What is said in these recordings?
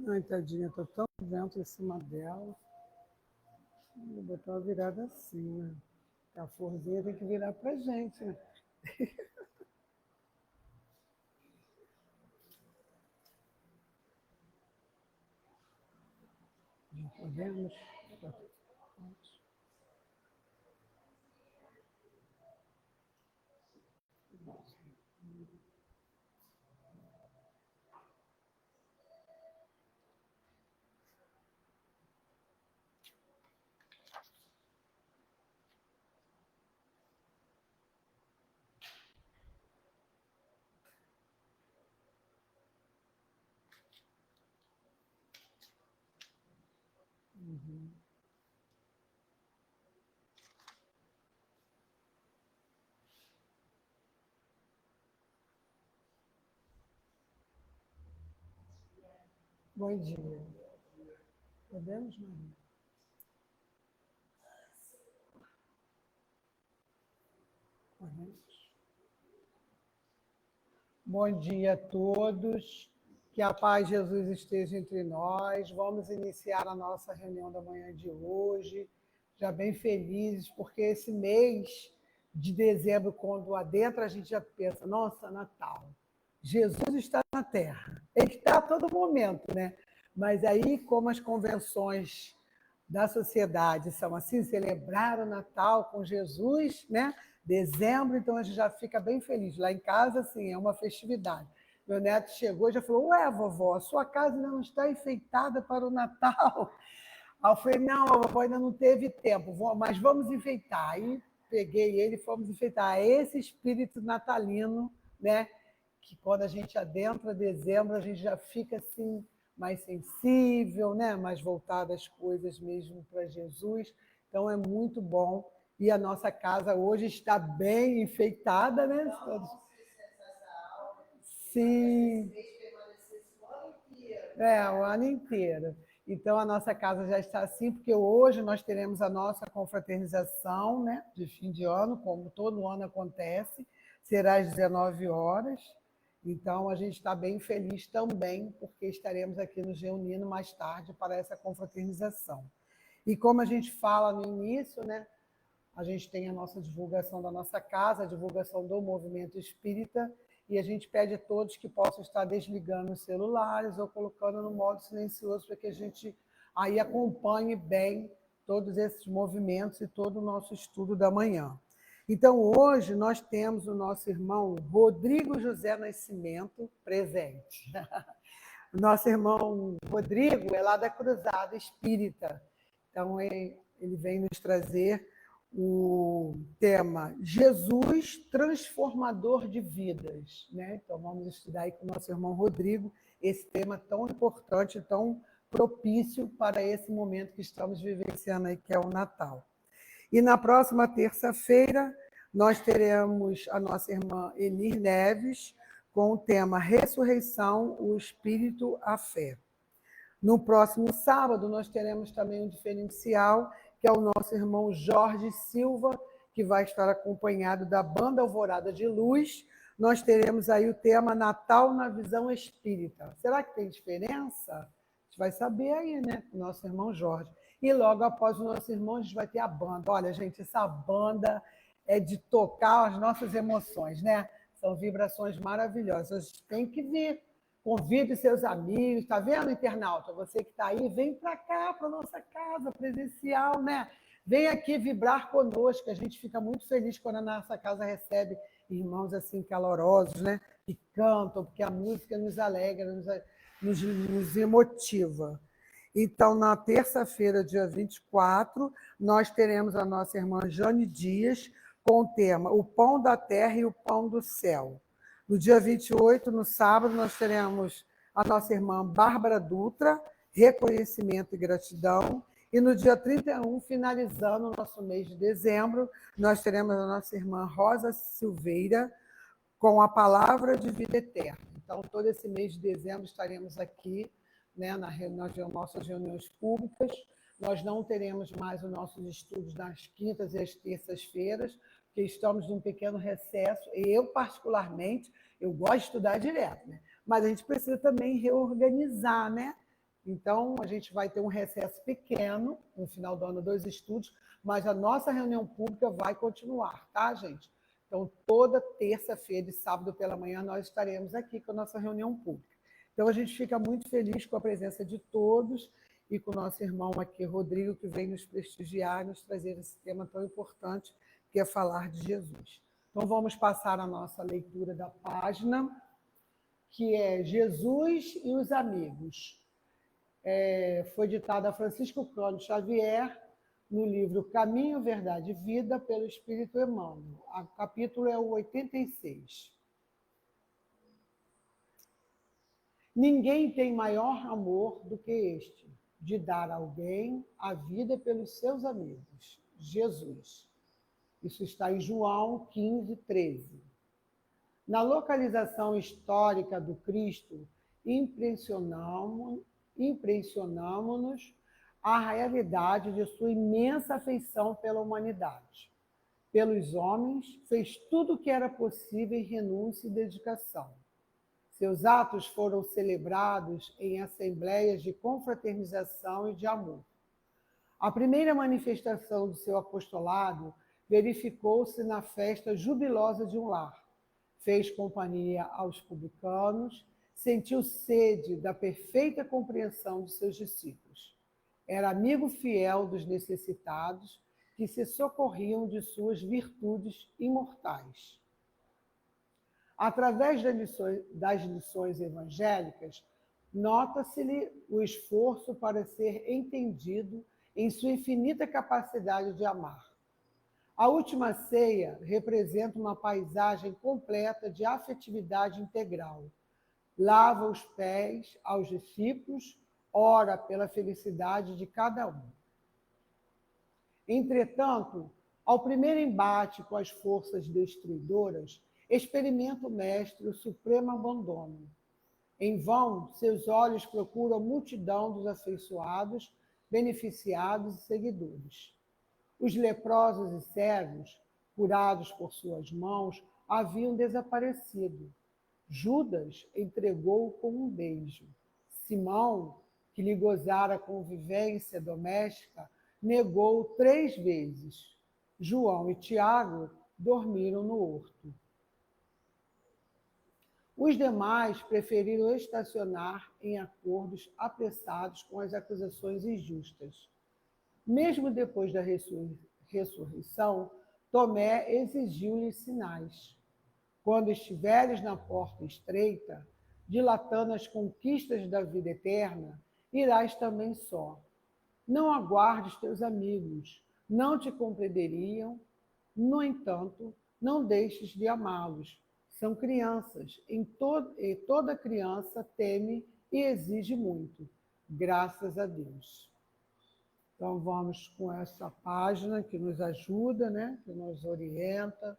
Ai, tadinha, tô tão dentro em cima dela. Vou botar uma virada assim, né? A florzinha tem que virar pra gente, né? Podemos? Uhum. Bom dia. Podemos, Maria? Podemos. Bom dia a todos. Que a paz de Jesus esteja entre nós. Vamos iniciar a nossa reunião da manhã de hoje, já bem felizes, porque esse mês de dezembro, quando adentra, a gente já pensa, nossa, Natal. Jesus está na Terra. Ele está a todo momento, né? Mas aí, como as convenções da sociedade são assim, celebrar o Natal com Jesus, né? Dezembro, então a gente já fica bem feliz. Lá em casa, assim, é uma festividade. Meu neto chegou e já falou: Ué, vovó, a sua casa ainda não está enfeitada para o Natal? Aí eu falei: Não, a vovó ainda não teve tempo, mas vamos enfeitar. Aí peguei ele e fomos enfeitar. É esse espírito natalino, né? Que quando a gente adentra dezembro, a gente já fica assim mais sensível, né? Mais voltado às coisas mesmo para Jesus. Então é muito bom. E a nossa casa hoje está bem enfeitada, né? Sim, o ano inteiro. Então a nossa casa já está assim, porque hoje nós teremos a nossa confraternização, né, de fim de ano, como todo ano acontece, será às 19 horas. Então a gente está bem feliz também, porque estaremos aqui nos reunindo mais tarde para essa confraternização. E como a gente fala no início, né, a gente tem a nossa divulgação da nossa casa, a divulgação do movimento espírita, e a gente pede a todos que possam estar desligando os celulares ou colocando no modo silencioso para que a gente aí acompanhe bem todos esses movimentos e todo o nosso estudo da manhã. Então, hoje nós temos o nosso irmão Rodrigo José Nascimento presente. O nosso irmão Rodrigo é lá da Cruzada Espírita. Então, ele vem nos trazer o tema Jesus Transformador de Vidas. Né? Então, vamos estudar aí com o nosso irmão Rodrigo esse tema tão importante, tão propício para esse momento que estamos vivenciando aí, que é o Natal. E na próxima terça-feira, nós teremos a nossa irmã Elir Neves com o tema Ressurreição, o Espírito, a Fé. No próximo sábado, nós teremos também um diferencial, que é o nosso irmão Jorge Silva, que vai estar acompanhado da Banda Alvorada de Luz. Nós teremos aí o tema Natal na Visão Espírita. Será que tem diferença? A gente vai saber aí, né, com o nosso irmão Jorge. E logo após o nosso irmão, a gente vai ter a banda. Olha, gente, essa banda é de tocar as nossas emoções, né? São vibrações maravilhosas. Tem que vir. Convide seus amigos, tá vendo, internauta? Você que está aí, vem para cá, para nossa casa presencial, né? Vem aqui vibrar conosco, a gente fica muito feliz quando a nossa casa recebe irmãos assim calorosos, né? Que cantam, porque a música nos alegra, nos emotiva. Então, na terça-feira, dia 24, nós teremos a nossa irmã Jane Dias com o tema O Pão da Terra e o Pão do Céu. No dia 28, no sábado, nós teremos a nossa irmã Bárbara Dutra, Reconhecimento e Gratidão. E no dia 31, finalizando o nosso mês de dezembro, nós teremos a nossa irmã Rosa Silveira com a Palavra de Vida Eterna. Então, todo esse mês de dezembro estaremos aqui, né, nas nossas reuniões públicas. Nós não teremos mais os nossos estudos nas quintas e as terças-feiras, porque estamos num pequeno recesso. Eu, particularmente, eu gosto de estudar direto, né? Mas a gente precisa também reorganizar, né? Então, a gente vai ter um recesso pequeno no final do ano dos estudos, mas a nossa reunião pública vai continuar, tá, gente? Então, toda terça-feira e sábado pela manhã nós estaremos aqui com a nossa reunião pública. Então, a gente fica muito feliz com a presença de todos e com o nosso irmão aqui, Rodrigo, que vem nos prestigiar, nos trazer esse tema tão importante, que é falar de Jesus. Então, vamos passar a nossa leitura da página, que é Jesus e os Amigos. Foi ditada a Francisco Cândido Xavier, no livro Caminho, Verdade e Vida, pelo Espírito Emmanuel. O capítulo é o 86. Ninguém tem maior amor do que este, de dar a alguém a vida pelos seus amigos. Jesus. Isso está em João 15, 13. Na localização histórica do Cristo, impressionamos-nos a realidade de sua imensa afeição pela humanidade. Pelos homens, fez tudo o que era possível em renúncia e dedicação. Seus atos foram celebrados em assembleias de confraternização e de amor. A primeira manifestação do seu apostolado verificou-se na festa jubilosa de um lar. Fez companhia aos publicanos, sentiu sede da perfeita compreensão de seus discípulos. Era amigo fiel dos necessitados, que se socorriam de suas virtudes imortais. Através das lições evangélicas, nota-se-lhe o esforço para ser entendido em sua infinita capacidade de amar. A última ceia representa uma paisagem completa de afetividade integral. Lava os pés aos discípulos, ora pela felicidade de cada um. Entretanto, ao primeiro embate com as forças destruidoras, experimenta o mestre o supremo abandono. Em vão, seus olhos procuram a multidão dos afeiçoados, beneficiados e seguidores. Os leprosos e cegos, curados por suas mãos, haviam desaparecido. Judas entregou-o com um beijo. Simão, que lhe gozara a convivência doméstica, negou-o 3 vezes. João e Tiago dormiram no horto. Os demais preferiram estacionar em acordos apressados com as acusações injustas. Mesmo depois da ressurreição, Tomé exigiu-lhes sinais. Quando estiveres na porta estreita, dilatando as conquistas da vida eterna, irás também só. Não aguardes teus amigos, não te compreenderiam. No entanto, não deixes de amá-los. São crianças, e toda criança teme e exige muito, graças a Deus. Então, vamos com essa página que nos ajuda, né? Que nos orienta,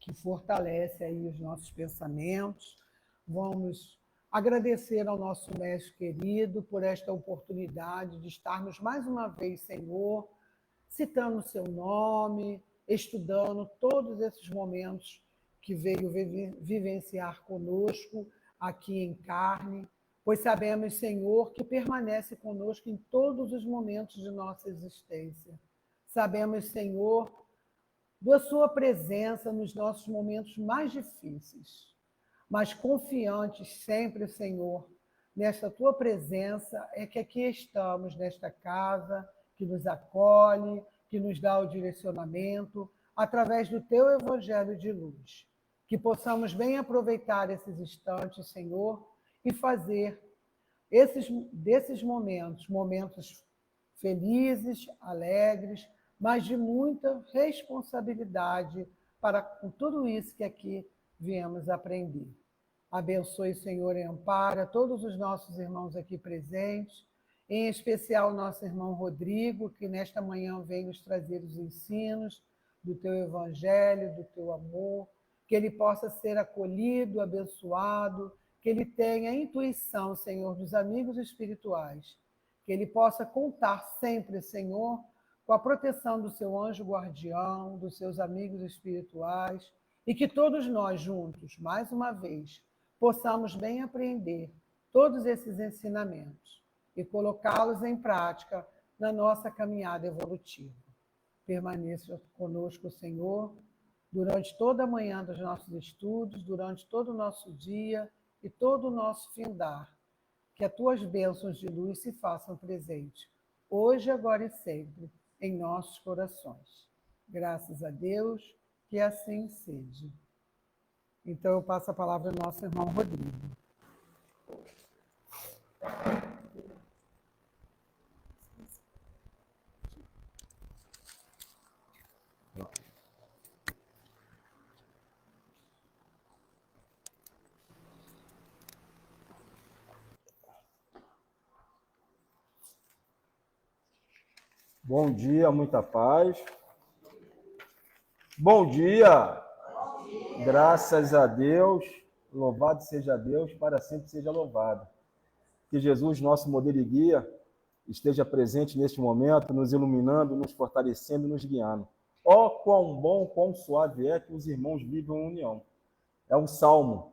que fortalece aí os nossos pensamentos. Vamos agradecer ao nosso mestre querido por esta oportunidade de estarmos mais uma vez, Senhor, citando o seu nome, estudando todos esses momentos que veio vivenciar conosco aqui em carne, pois sabemos, Senhor, que permanece conosco em todos os momentos de nossa existência. Sabemos, Senhor, da sua presença nos nossos momentos mais difíceis, mas confiantes sempre, Senhor, nesta tua presença é que aqui estamos, nesta casa, que nos acolhe, que nos dá o direcionamento, através do teu evangelho de luz. Que possamos bem aproveitar esses instantes, Senhor, e fazer desses momentos felizes, alegres, mas de muita responsabilidade para com tudo isso que aqui viemos aprender. Abençoe, Senhor, e ampara todos os nossos irmãos aqui presentes, em especial o nosso irmão Rodrigo, que nesta manhã vem nos trazer os ensinos do teu evangelho, do teu amor, que ele possa ser acolhido, abençoado, que ele tenha a intuição, Senhor, dos amigos espirituais, que ele possa contar sempre, Senhor, com a proteção do seu anjo guardião, dos seus amigos espirituais, e que todos nós juntos, mais uma vez, possamos bem aprender todos esses ensinamentos e colocá-los em prática na nossa caminhada evolutiva. Permaneça conosco, Senhor, durante toda a manhã dos nossos estudos, durante todo o nosso dia e todo o nosso findar. Que as tuas bênçãos de luz se façam presentes, hoje, agora e sempre, em nossos corações. Graças a Deus, que assim seja. Então, eu passo a palavra ao nosso irmão Rodrigo. Bom dia, muita paz. Bom dia! Graças a Deus, louvado seja Deus, para sempre seja louvado. Que Jesus, nosso modelo e guia, esteja presente neste momento, nos iluminando, nos fortalecendo, nos guiando. Ó, quão bom, quão suave é que os irmãos vivem em união. É um salmo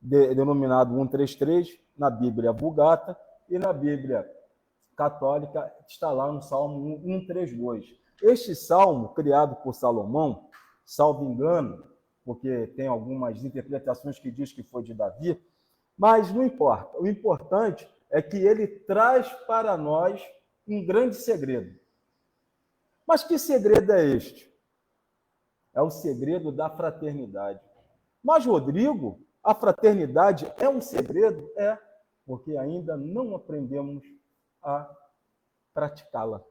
denominado 133, na Bíblia Vulgata, e na Bíblia Católica está lá no Salmo 132. Este salmo, criado por Salomão, salvo engano, porque tem algumas interpretações que diz que foi de Davi, mas não importa. O importante é que ele traz para nós um grande segredo. Mas que segredo é este? É o segredo da fraternidade. Mas, Rodrigo, a fraternidade é um segredo? É, porque ainda não aprendemos a praticá-la.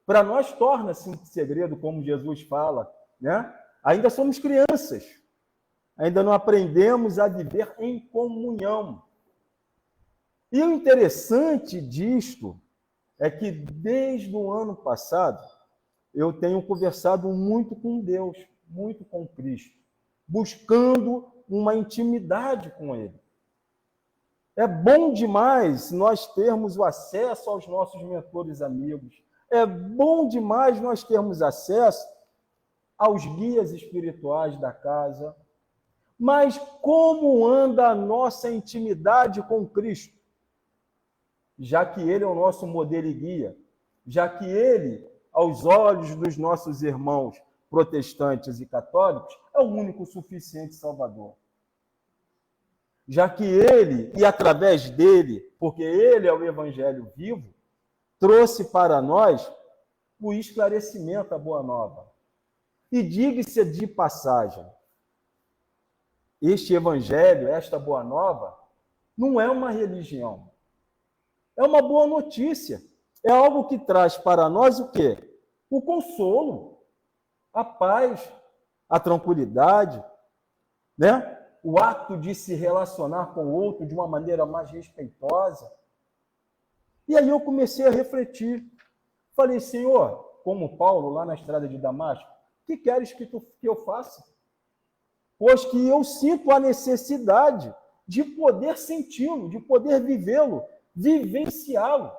Para nós torna-se um segredo, como Jesus fala, né? Ainda somos crianças, ainda não aprendemos a viver em comunhão. E o interessante disto é que desde o ano passado eu tenho conversado muito com Deus, muito com Cristo, buscando uma intimidade com Ele. É bom demais nós termos o acesso aos nossos mentores amigos. É bom demais nós termos acesso aos guias espirituais da casa. Mas como anda a nossa intimidade com Cristo? Já que Ele é o nosso modelo e guia, já que Ele, aos olhos dos nossos irmãos protestantes e católicos, é o único suficiente Salvador. Já que Ele, e através dele, porque Ele é o Evangelho vivo, trouxe para nós o esclarecimento, a boa nova. E diga-se de passagem, este Evangelho, esta boa nova, não é uma religião. É uma boa notícia. É algo que traz para nós o quê? O consolo, a paz, a tranquilidade, né? O ato de se relacionar com o outro de uma maneira mais respeitosa. E aí eu comecei a refletir. Falei, Senhor, como Paulo lá na estrada de Damasco, o que queres que eu faça? Pois que eu sinto a necessidade de poder senti-lo, de poder vivê-lo, vivenciá-lo.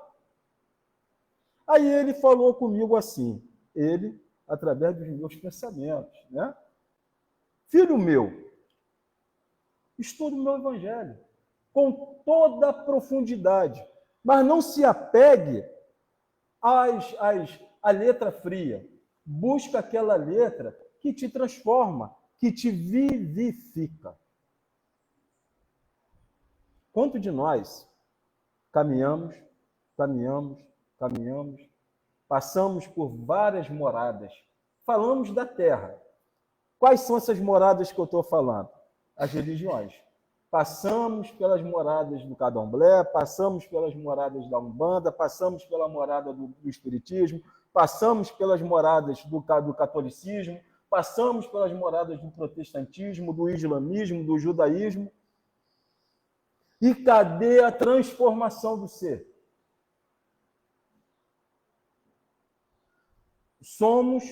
Aí ele falou comigo assim, ele, através dos meus pensamentos, né? Filho meu, estude o meu evangelho com toda a profundidade, mas não se apegue à letra fria. Busca aquela letra que te transforma, que te vivifica. Quanto de nós caminhamos, passamos por várias moradas, falamos da terra. Quais são essas moradas que eu estou falando? As religiões. Passamos pelas moradas do Candomblé, passamos pelas moradas da Umbanda, passamos pela morada do Espiritismo, passamos pelas moradas do catolicismo, passamos pelas moradas do protestantismo, do islamismo, do judaísmo. E cadê a transformação do ser? Somos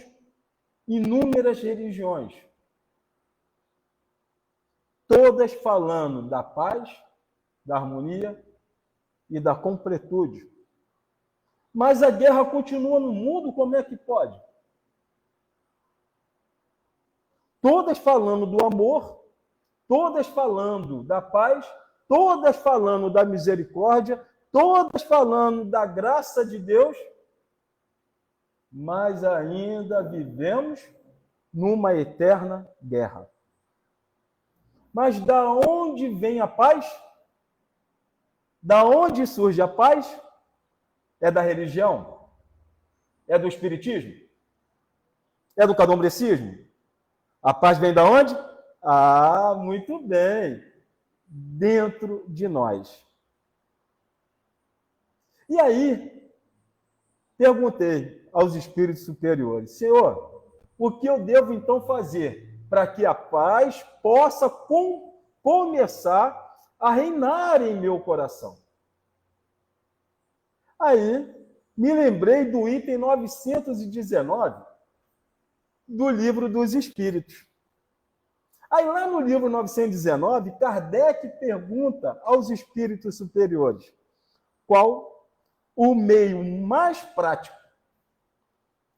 inúmeras religiões, todas falando da paz, da harmonia e da completude. Mas a guerra continua no mundo, como é que pode? Todas falando do amor, todas falando da paz, todas falando da misericórdia, todas falando da graça de Deus, mas ainda vivemos numa eterna guerra. Mas da onde vem a paz? Da onde surge a paz? É da religião? É do espiritismo? É do candomblecismo? A paz vem da onde? Ah, muito bem. Dentro de nós. E aí, perguntei aos espíritos superiores: Senhor, o que eu devo então fazer para que a paz possa começar a reinar em meu coração? Aí, me lembrei do item 919 do Livro dos Espíritos. Aí, lá no livro 919, Kardec pergunta aos espíritos superiores qual o meio mais prático,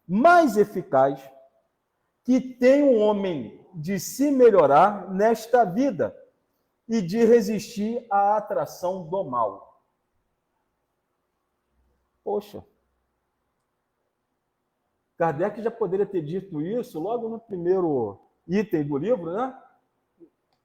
mais eficaz, que tem o homem de se melhorar nesta vida e de resistir à atração do mal. Poxa, Kardec já poderia ter dito isso logo no primeiro item do livro, né?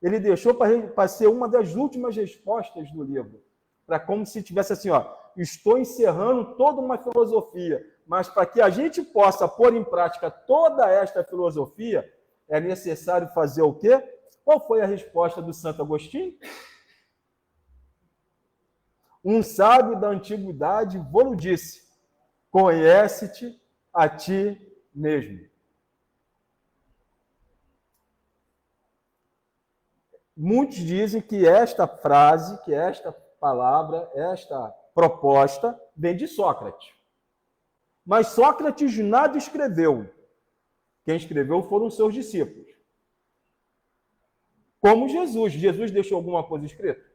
Ele deixou para ser uma das últimas respostas do livro, para como se tivesse assim, ó, estou encerrando toda uma filosofia, mas para que a gente possa pôr em prática toda esta filosofia, é necessário fazer o quê? Qual foi a resposta do Santo Agostinho? Um sábio da antiguidade vou-lo disse: conhece-te a ti mesmo. Muitos dizem que esta frase, que esta palavra, esta proposta vem de Sócrates. Mas Sócrates nada escreveu. Quem escreveu foram seus discípulos. Como Jesus. Jesus deixou alguma coisa escrita?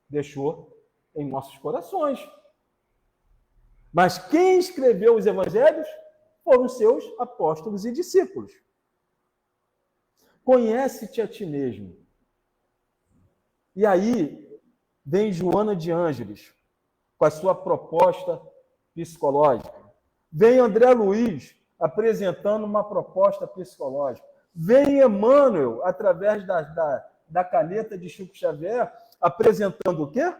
Deixou em nossos corações. Mas quem escreveu os evangelhos foram seus apóstolos e discípulos. Conhece-te a ti mesmo. E aí vem Joana de Ângeles com a sua proposta psicológica. Vem André Luiz apresentando uma proposta psicológica. Vem Emmanuel, através da caneta de Chico Xavier, apresentando o quê?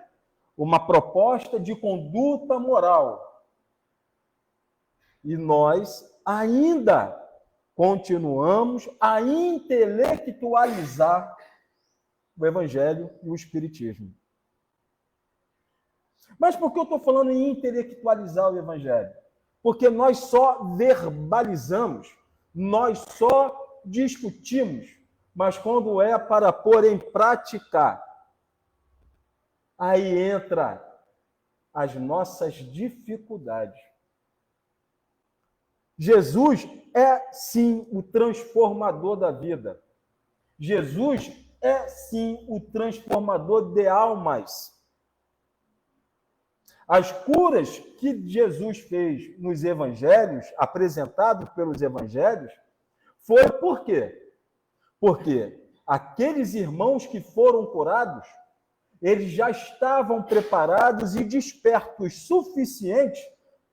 Uma proposta de conduta moral. E nós ainda continuamos a intelectualizar o Evangelho e o Espiritismo. Mas por que eu estou falando em intelectualizar o Evangelho? Porque nós só verbalizamos, nós só discutimos, mas quando é para pôr em prática, aí entra as nossas dificuldades. Jesus é, sim, o transformador da vida. Jesus é, sim, o transformador de almas. As curas que Jesus fez nos evangelhos, apresentados pelos evangelhos, foi por quê? Porque aqueles irmãos que foram curados, eles já estavam preparados e despertos suficientes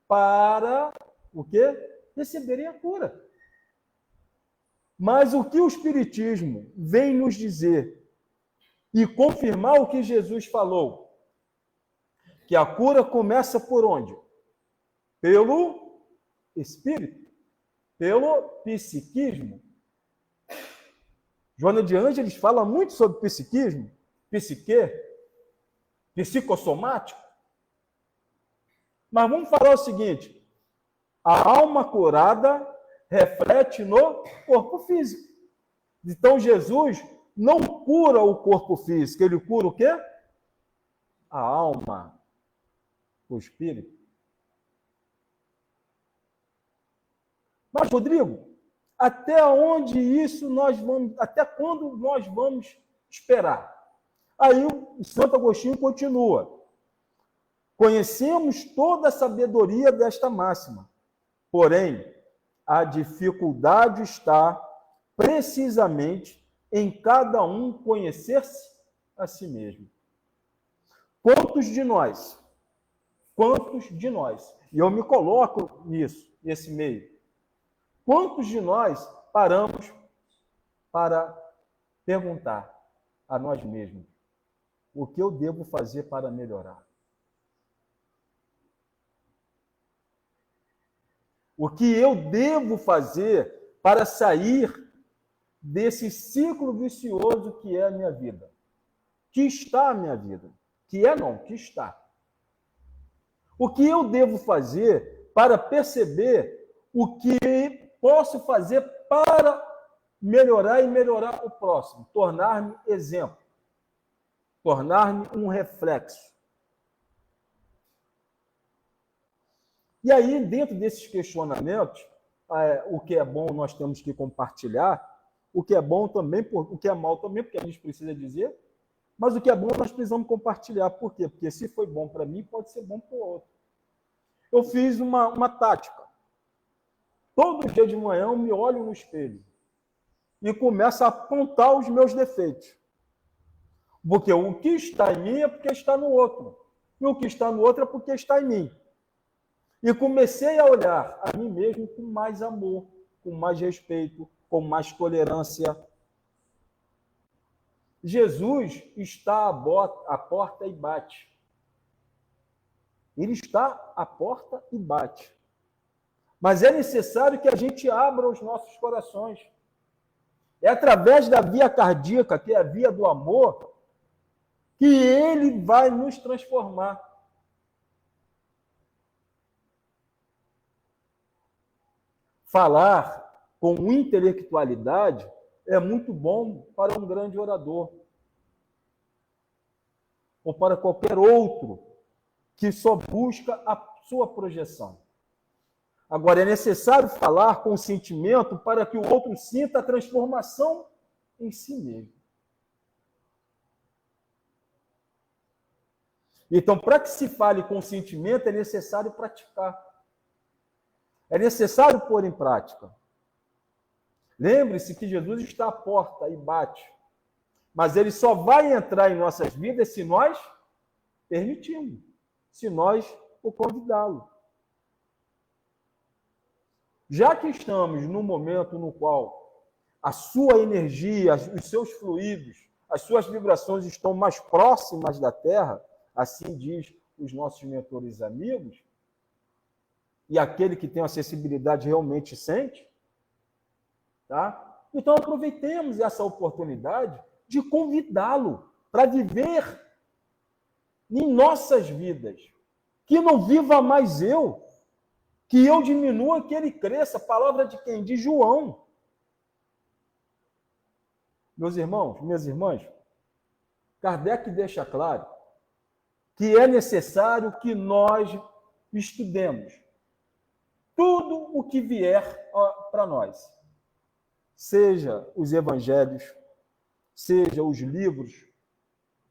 para o quê? Receberem a cura. Mas o que o Espiritismo vem nos dizer e confirmar o que Jesus falou, que a cura começa por onde? Pelo espírito, pelo psiquismo. Joana de Ângeles fala muito sobre psiquismo, psique, psicossomático. Mas vamos falar o seguinte: a alma curada reflete no corpo físico. Então, Jesus não cura o corpo físico, ele cura o quê? A alma, o espírito. Mas, Rodrigo, até onde isso nós vamos, até quando nós vamos esperar? Aí o Santo Agostinho continua. Conhecemos toda a sabedoria desta máxima, porém, a dificuldade está precisamente em cada um conhecer-se a si mesmo. Quantos de nós, e eu me coloco nesse meio, quantos de nós paramos para perguntar a nós mesmos o que eu devo fazer para melhorar? O que eu devo fazer para sair desse ciclo vicioso que é a minha vida? Que está a minha vida? Que é não, que está. O que eu devo fazer para perceber o que posso fazer para melhorar e melhorar o próximo? Tornar-me exemplo. Tornar-me um reflexo. E aí, dentro desses questionamentos, o que é bom nós temos que compartilhar, o que é bom também, o que é mal também, porque a gente precisa dizer, mas o que é bom nós precisamos compartilhar. Por quê? Porque se foi bom para mim, pode ser bom para o outro. Eu fiz uma tática. Todo dia de manhã eu me olho no espelho e começo a apontar os meus defeitos. Porque o que está em mim é porque está no outro. E o que está no outro é porque está em mim. E comecei a olhar a mim mesmo com mais amor, com mais respeito, com mais tolerância. Jesus está à porta e bate. Ele está à porta e bate. Mas é necessário que a gente abra os nossos corações. É através da via cardíaca, que é a via do amor, que ele vai nos transformar. Falar com intelectualidade é muito bom para um grande orador, ou para qualquer outro que só busca a sua projeção. Agora, é necessário falar com sentimento para que o outro sinta a transformação em si mesmo. Então, para que se fale com sentimento, é necessário praticar. É necessário pôr em prática. Lembre-se que Jesus está à porta e bate. Mas ele só vai entrar em nossas vidas se nós permitirmos, se nós o convidá-lo. Já que estamos num momento no qual a sua energia, os seus fluidos, as suas vibrações estão mais próximas da Terra, assim diz os nossos mentores amigos, e aquele que tem acessibilidade realmente sente, tá? Então aproveitemos essa oportunidade de convidá-lo para viver em nossas vidas. Que não viva mais eu, que eu diminua, que ele cresça. Palavra de quem? De João. Meus irmãos, minhas irmãs, Kardec deixa claro que é necessário que nós estudemos tudo o que vier para nós. Seja os evangelhos, seja os livros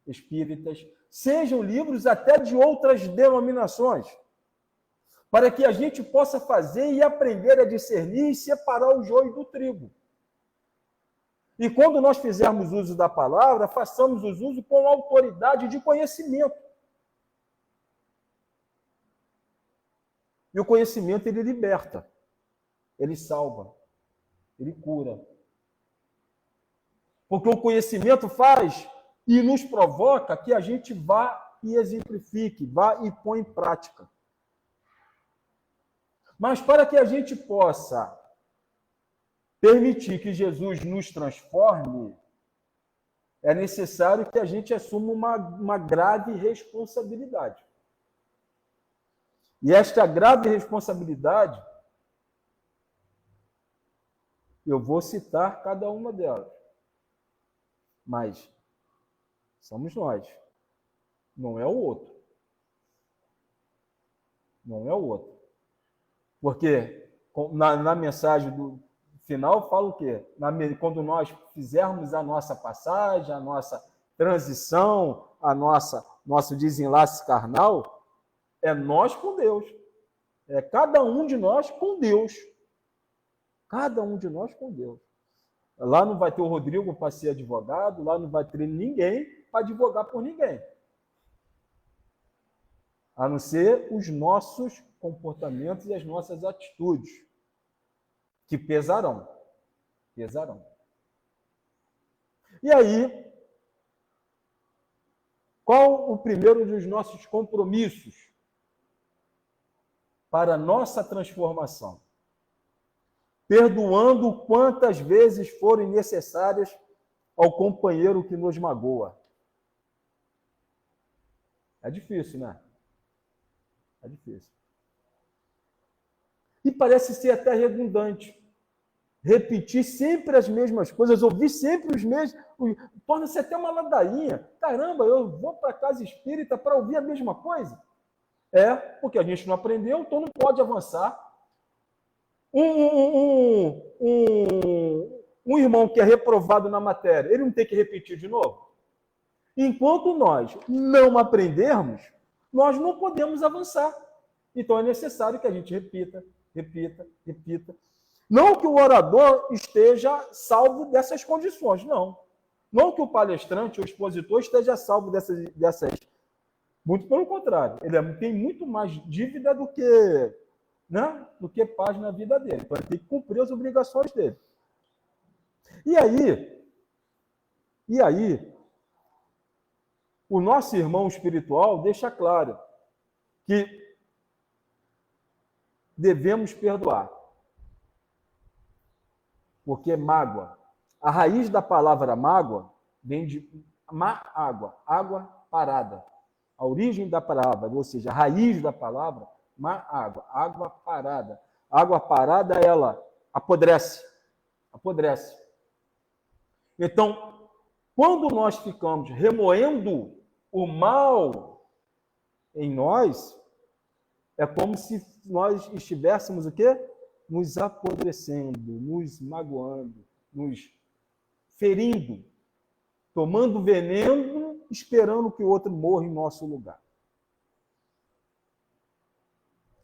espíritas, sejam livros até de outras denominações, para que a gente possa fazer e aprender a discernir e separar o joio do trigo. E quando nós fizermos uso da palavra, façamos o uso com autoridade de conhecimento. E o conhecimento, ele liberta, ele salva, ele cura. Porque o conhecimento faz e nos provoca que a gente vá e exemplifique, vá e põe em prática. Mas para que a gente possa permitir que Jesus nos transforme, é necessário que a gente assuma uma grave responsabilidade. E esta grave responsabilidade, eu vou citar cada uma delas. Mas somos nós, não é o outro. Não é o outro. Porque na mensagem do final fala o quê? Quando nós fizermos a nossa passagem, a nossa transição, nosso desenlace carnal, é nós com Deus. É cada um de nós com Deus. Cada um de nós com Deus. Lá não vai ter o Rodrigo para ser advogado, lá não vai ter ninguém para advogar por ninguém. a não ser os nossos comportamentos e as nossas atitudes, que pesarão. Pesarão. E aí, qual o primeiro dos nossos compromissos para a nossa transformação? Perdoando quantas vezes forem necessárias ao companheiro que nos magoa. É difícil, né? É difícil. E parece ser até redundante. Repetir sempre as mesmas coisas, ouvir sempre os mesmos... Torna-se até uma ladainha. Caramba, eu vou para a casa espírita para ouvir a mesma coisa? É, porque a gente não aprendeu, então não pode avançar. Um irmão que é reprovado na matéria, ele não tem que repetir de novo? Enquanto nós não aprendermos, nós não podemos avançar. Então é necessário que a gente repita, repita, repita. Não que o orador esteja salvo dessas condições, não. Não que o palestrante, o expositor, esteja salvo dessas. Muito pelo contrário. Ele tem muito mais dívida do que, né, do que paz na vida dele. Então ele tem que cumprir as obrigações dele. E aí, o nosso irmão espiritual deixa claro que devemos perdoar. Porque mágoa, a raiz da palavra mágoa vem de água, água parada. A origem da palavra, ou seja, a raiz da palavra, água, água parada. Água parada, ela apodrece, apodrece. Então, quando nós ficamos remoendo o mal em nós, é como se nós estivéssemos o quê? Nos apodrecendo, nos magoando, nos ferindo, tomando veneno, esperando que o outro morra em nosso lugar.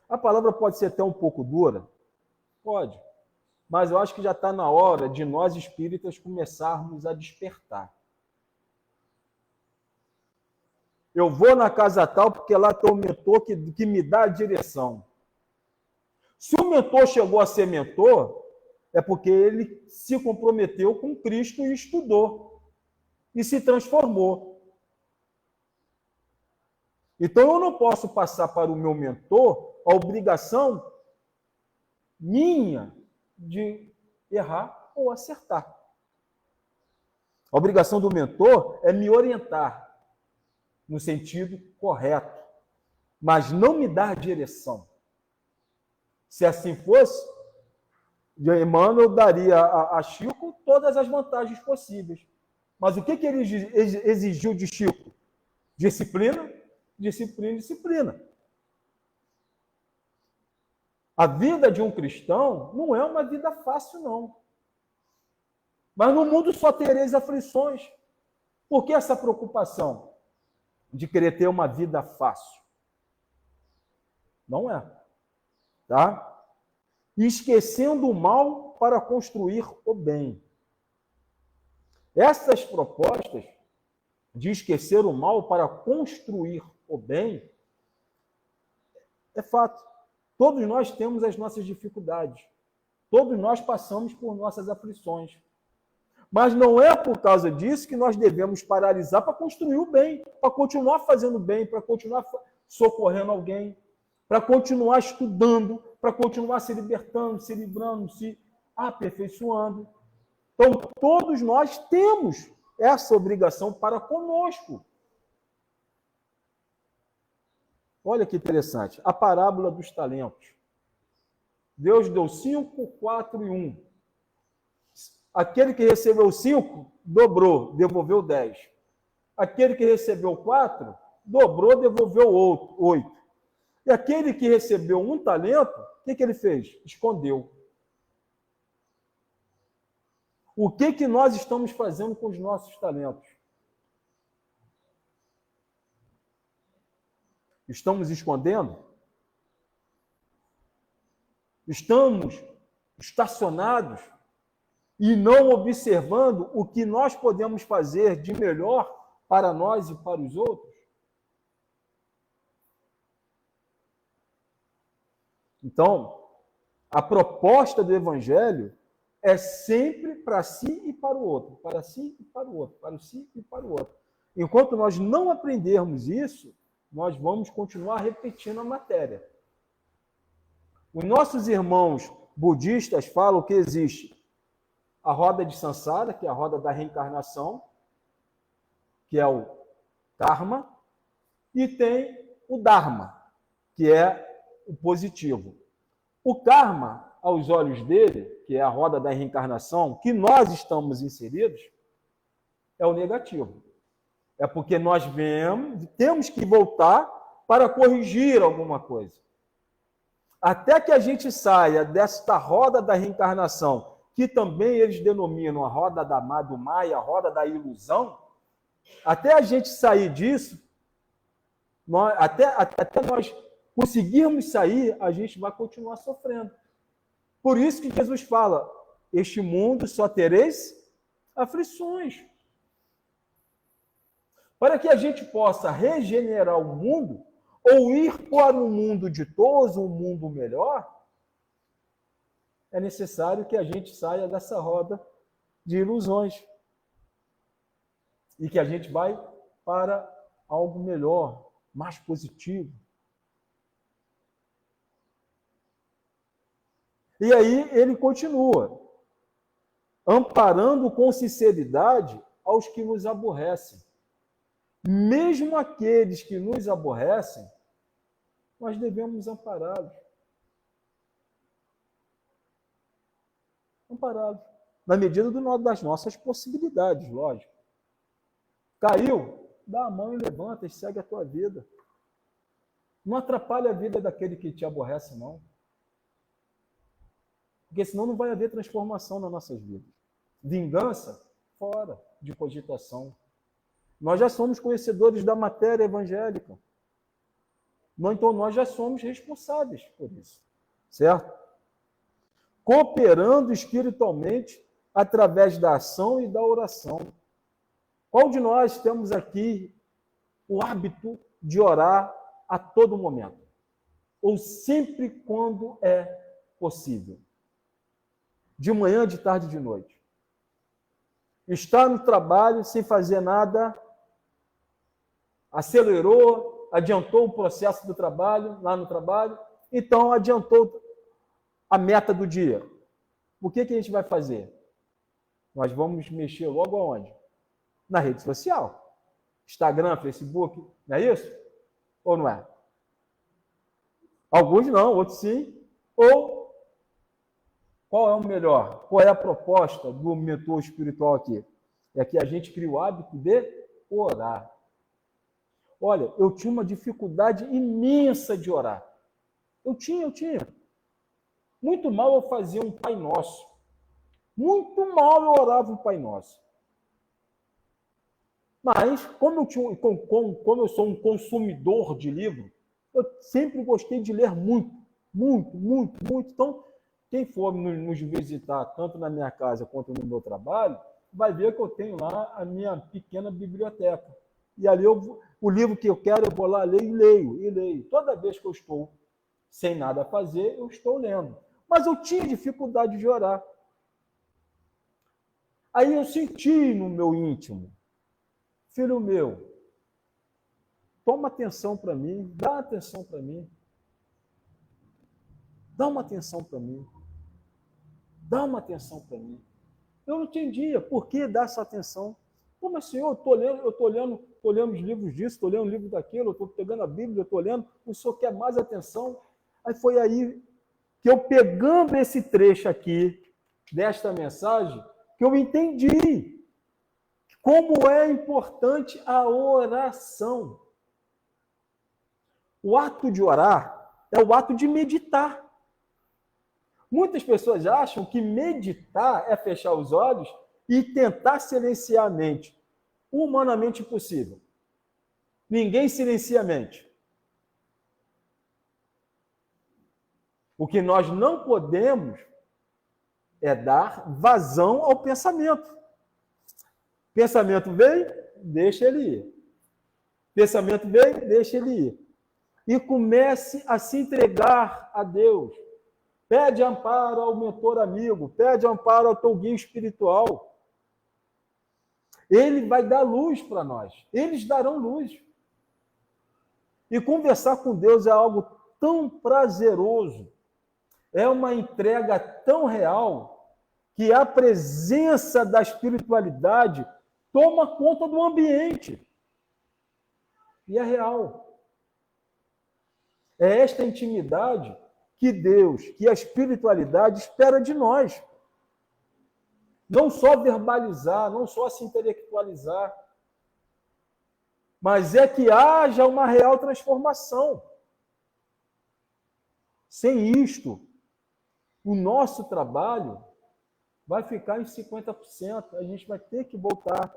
A palavra pode ser até um pouco dura? Pode. Mas eu acho que já está na hora de nós espíritas começarmos a despertar. Eu vou na casa tal porque lá tem um mentor que me dá a direção. Se o mentor chegou a ser mentor, é porque ele se comprometeu com Cristo e estudou. E se transformou. Então eu não posso passar para o meu mentor a obrigação minha de errar ou acertar. A obrigação do mentor é me orientar no sentido correto, mas não me dar direção. Se assim fosse, Emmanuel daria a Chico todas as vantagens possíveis. Mas o que ele exigiu de Chico? Disciplina, disciplina, disciplina. A vida de um cristão não é uma vida fácil, não. Mas no mundo só tereis aflições. Por que essa preocupação de querer ter uma vida fácil? Não é. Tá? E esquecendo o mal para construir o bem. Essas propostas de esquecer o mal para construir o bem, é fato. Todos nós temos as nossas dificuldades. Todos nós passamos por nossas aflições. Mas não é por causa disso que nós devemos paralisar para construir o bem, para continuar fazendo bem, para continuar socorrendo alguém, para continuar estudando, para continuar se libertando, se livrando, se aperfeiçoando. Então, todos nós temos essa obrigação para conosco. Olha que interessante. A parábola dos talentos. Deus deu 5, 4 e 1. Aquele que recebeu 5, dobrou, devolveu 10. Aquele que recebeu 4, dobrou, devolveu 8. E aquele que recebeu 1 talento, o que ele fez? Escondeu. O que nós estamos fazendo com os nossos talentos? Estamos escondendo? Estamos estacionados e não observando o que nós podemos fazer de melhor para nós e para os outros? Então, a proposta do Evangelho é sempre para si e para o outro, para si e para o outro, para si e para o outro. Enquanto nós não aprendermos isso, nós vamos continuar repetindo a matéria. Os nossos irmãos budistas falam que existe a roda de Sansara, que é a roda da reencarnação, que é o karma, e tem o dharma, que é o positivo. O karma, aos olhos dele, que é a roda da reencarnação, que nós estamos inseridos, é o negativo. É porque nós temos que voltar para corrigir alguma coisa. Até que a gente saia desta roda da reencarnação, que também eles denominam a roda do Maia, a roda da ilusão, até a gente sair disso, até nós conseguirmos sair, a gente vai continuar sofrendo. Por isso que Jesus fala, este mundo só tereis aflições. Para que a gente possa regenerar o mundo, ou ir para um mundo ditoso, um mundo melhor, é necessário que a gente saia dessa roda de ilusões. E que a gente vai para algo melhor, mais positivo. E aí ele continua, amparando com sinceridade aos que nos aborrecem. Mesmo aqueles que nos aborrecem, nós devemos ampará-los. Ampará-los. Na medida das nossas possibilidades, lógico. Caiu? Dá a mão e levanta e segue a tua vida. Não atrapalha a vida daquele que te aborrece, não. Porque senão não vai haver transformação nas nossas vidas. Vingança, fora de cogitação. Nós já somos conhecedores da matéria evangélica. Então, nós já somos responsáveis por isso. Certo? Cooperando espiritualmente através da ação e da oração. Qual de nós temos aqui o hábito de orar a todo momento? Ou sempre quando é possível? De manhã, de tarde, de noite. Está no trabalho sem fazer nada, acelerou, adiantou o processo do trabalho, lá no trabalho, então adiantou a meta do dia. O que a gente vai fazer? Nós vamos mexer logo aonde? Na rede social. Instagram, Facebook, não é isso? Ou não é? Alguns não, outros sim. Ou qual é o melhor? Qual é a proposta do mentor espiritual aqui? É que a gente cria o hábito de orar. Olha, eu tinha uma dificuldade imensa de orar. Eu tinha. Muito mal eu fazia um Pai Nosso. Muito mal eu orava um Pai Nosso. Mas, como eu sou um consumidor de livro, eu sempre gostei de ler muito. Então, quem for nos visitar, tanto na minha casa quanto no meu trabalho, vai ver que eu tenho lá a minha pequena biblioteca. E ali o livro que eu quero, eu vou lá ler e leio. Toda vez que eu estou sem nada a fazer, eu estou lendo. Mas eu tinha dificuldade de orar. Aí eu senti no meu íntimo, filho meu, toma atenção para mim, dá atenção para mim. Dá uma atenção para mim. Dá uma atenção para mim. Eu não entendia por que dar essa atenção. Como assim? Eu estou lendo os livros disso, estou lendo o livro daquilo, eu estou pegando a Bíblia, eu estou lendo, o senhor quer mais atenção? Aí foi aí que eu, pegando esse trecho aqui, desta mensagem, que eu entendi como é importante a oração. O ato de orar é o ato de meditar. Muitas pessoas acham que meditar é fechar os olhos e tentar silenciar a mente. Humanamente impossível. Ninguém silencia a mente. O que nós não podemos é dar vazão ao pensamento. Pensamento vem, deixa ele ir. Pensamento vem, deixa ele ir. e comece a se entregar a Deus. Pede amparo ao mentor amigo, pede amparo ao teu guia espiritual. Ele vai dar luz para nós, eles darão luz. E conversar com Deus é algo tão prazeroso, é uma entrega tão real, que a presença da espiritualidade toma conta do ambiente. E é real. É esta intimidade que Deus, que a espiritualidade espera de nós. Não só verbalizar, não só se intelectualizar, mas é que haja uma real transformação. Sem isto, o nosso trabalho vai ficar em 50%. A gente vai ter que voltar.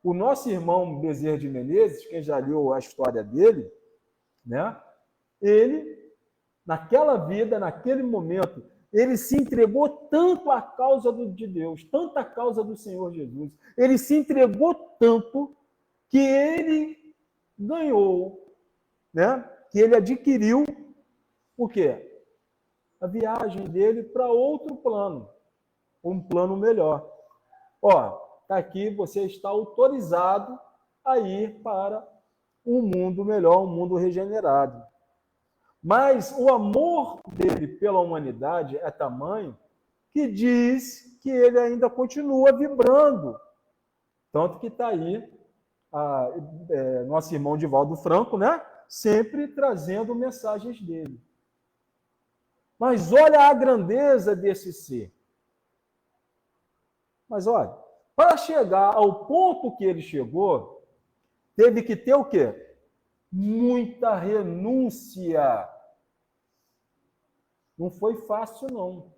O nosso irmão Bezerra de Menezes, quem já leu a história dele, né? Ele, naquela vida, naquele momento, ele se entregou tanto à causa de Deus, tanto à causa do Senhor Jesus. Ele se entregou tanto que ele ganhou, né? Que ele adquiriu o quê? A viagem dele para outro plano, um plano melhor. Ó, está aqui, você está autorizado a ir para um mundo melhor, um mundo regenerado. Mas o amor dele pela humanidade é tamanho que diz que ele ainda continua vibrando. Tanto que está aí nosso irmão Divaldo Franco, né? Sempre trazendo mensagens dele. Mas olha a grandeza desse ser. Mas olha, para chegar ao ponto que ele chegou, teve que ter o quê? Muita renúncia. Não foi fácil, não.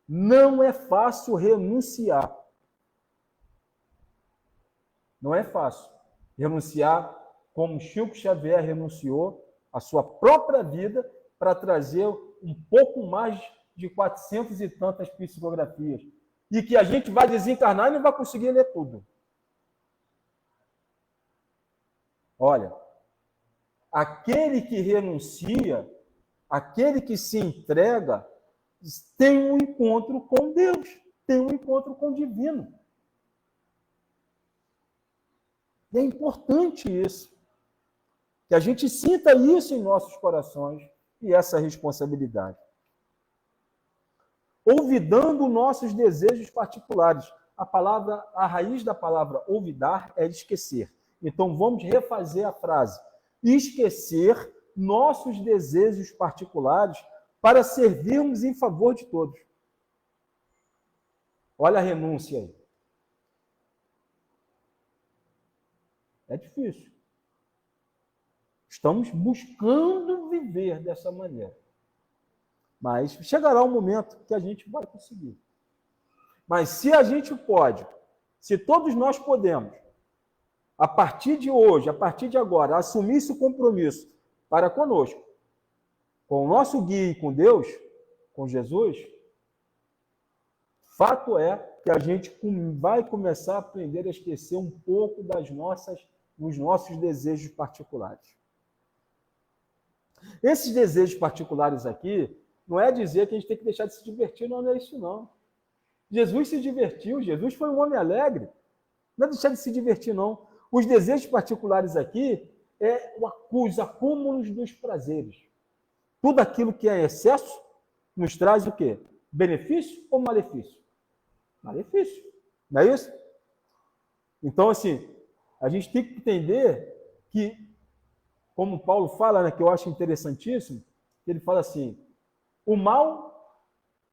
Não é fácil renunciar. Não é fácil renunciar como Chico Xavier renunciou à sua própria vida para trazer um pouco mais de 400 e tantas psicografias. E que a gente vai desencarnar e não vai conseguir ler tudo. Olha, aquele que renuncia, aquele que se entrega, tem um encontro com Deus, tem um encontro com o divino. E é importante isso, que a gente sinta isso em nossos corações e essa responsabilidade. Olvidando nossos desejos particulares. A raiz da palavra olvidar é esquecer. Então, vamos refazer a frase. Esquecer nossos desejos particulares para servirmos em favor de todos. Olha a renúncia aí. É difícil. Estamos buscando viver dessa maneira. Mas chegará um momento que a gente vai conseguir. Mas se a gente pode, se todos nós podemos, a partir de hoje, a partir de agora, assumir esse compromisso para conosco, com o nosso guia e com Deus, com Jesus, fato é que a gente vai começar a aprender a esquecer um pouco dos nossos desejos particulares. Esses desejos particulares aqui, não é dizer que a gente tem que deixar de se divertir, não é isso não. Jesus se divertiu, Jesus foi um homem alegre. Não é deixar de se divertir, não. Os desejos particulares aqui é os acúmulos dos prazeres. Tudo aquilo que é excesso nos traz o quê? Benefício ou malefício? Malefício. Não é isso? Então, assim, a gente tem que entender que, como Paulo fala, né, que eu acho interessantíssimo, que ele fala assim, o mal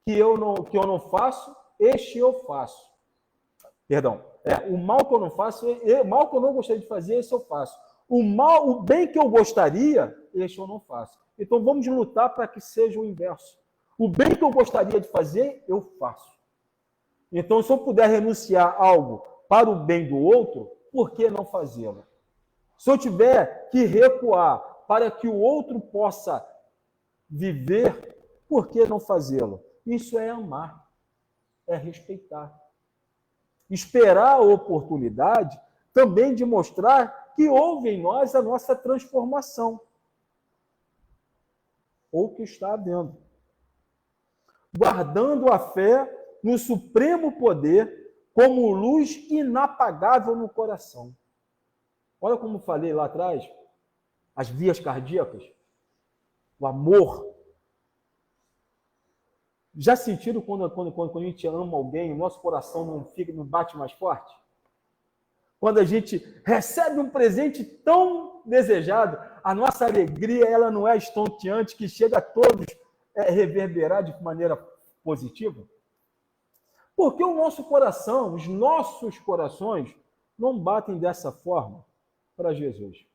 que eu não faço, este eu faço. Perdão. O mal que eu não faço, o mal que eu não gostaria de fazer, esse eu faço. O bem que eu gostaria, este eu não faço. Então vamos lutar para que seja o inverso. O bem que eu gostaria de fazer, eu faço. Então, se eu puder renunciar a algo para o bem do outro, por que não fazê-lo? Se eu tiver que recuar para que o outro possa viver, por que não fazê-lo? Isso é amar, é respeitar. esperar a oportunidade também de mostrar que houve em nós a nossa transformação, ou que está havendo. Guardando a fé no supremo poder como luz inapagável no coração. Olha como falei lá atrás, as vias cardíacas, o amor. Já sentiram quando a gente ama alguém, o nosso coração não bate mais forte? Quando a gente recebe um presente tão desejado, a nossa alegria ela não é estonteante, que chega a todos reverberar de maneira positiva? Porque o nosso coração, os nossos corações, não batem dessa forma para Jesus.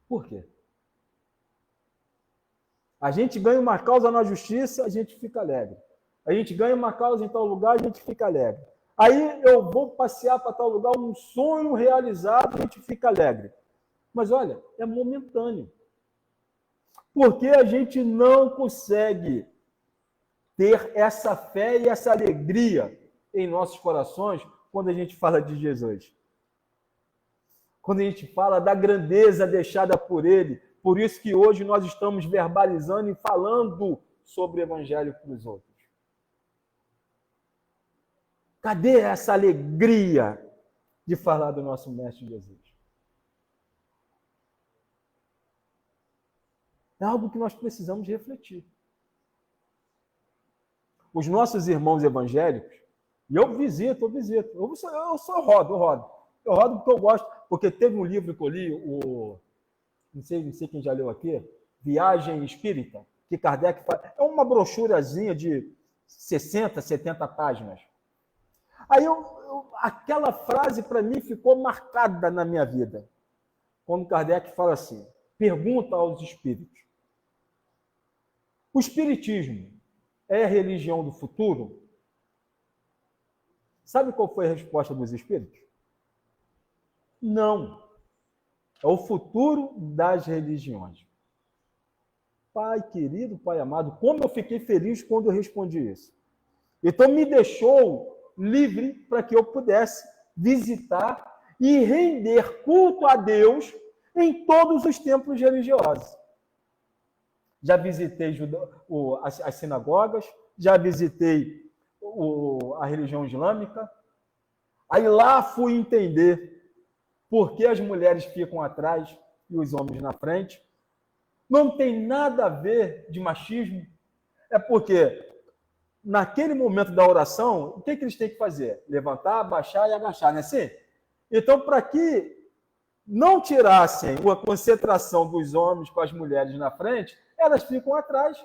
Por quê? A gente ganha uma causa na justiça, a gente fica alegre. A gente ganha uma causa em tal lugar, a gente fica alegre. Aí eu vou passear para tal lugar, um sonho realizado, a gente fica alegre. Mas olha, é momentâneo. Porque a gente não consegue ter essa fé e essa alegria em nossos corações quando a gente fala de Jesus. Quando a gente fala da grandeza deixada por Ele. Por isso que hoje nós estamos verbalizando e falando sobre o Evangelho para os outros. Cadê essa alegria de falar do nosso Mestre Jesus? É algo que nós precisamos refletir. Os nossos irmãos evangélicos, e eu visito, eu rodo porque eu gosto, porque teve um livro que eu li, não sei quem já leu aqui, Viagem Espírita, que Kardec faz, é uma brochurazinha de 60, 70 páginas. Aí aquela frase para mim ficou marcada na minha vida, quando Kardec fala assim, pergunta aos espíritos, o espiritismo é a religião do futuro? Sabe qual foi a resposta dos espíritos? Não. É o futuro das religiões. Pai querido, Pai amado, como eu fiquei feliz quando eu respondi isso. Então me deixou livre para que eu pudesse visitar e render culto a Deus em todos os templos religiosos. Já visitei as sinagogas, já visitei a religião islâmica. Aí lá fui entender por que as mulheres ficam atrás e os homens na frente. Não tem nada a ver de machismo. É porque, naquele momento da oração, o que eles têm que fazer? Levantar, baixar e agachar, não é assim? Então, para que não tirassem a concentração dos homens com as mulheres na frente, elas ficam atrás,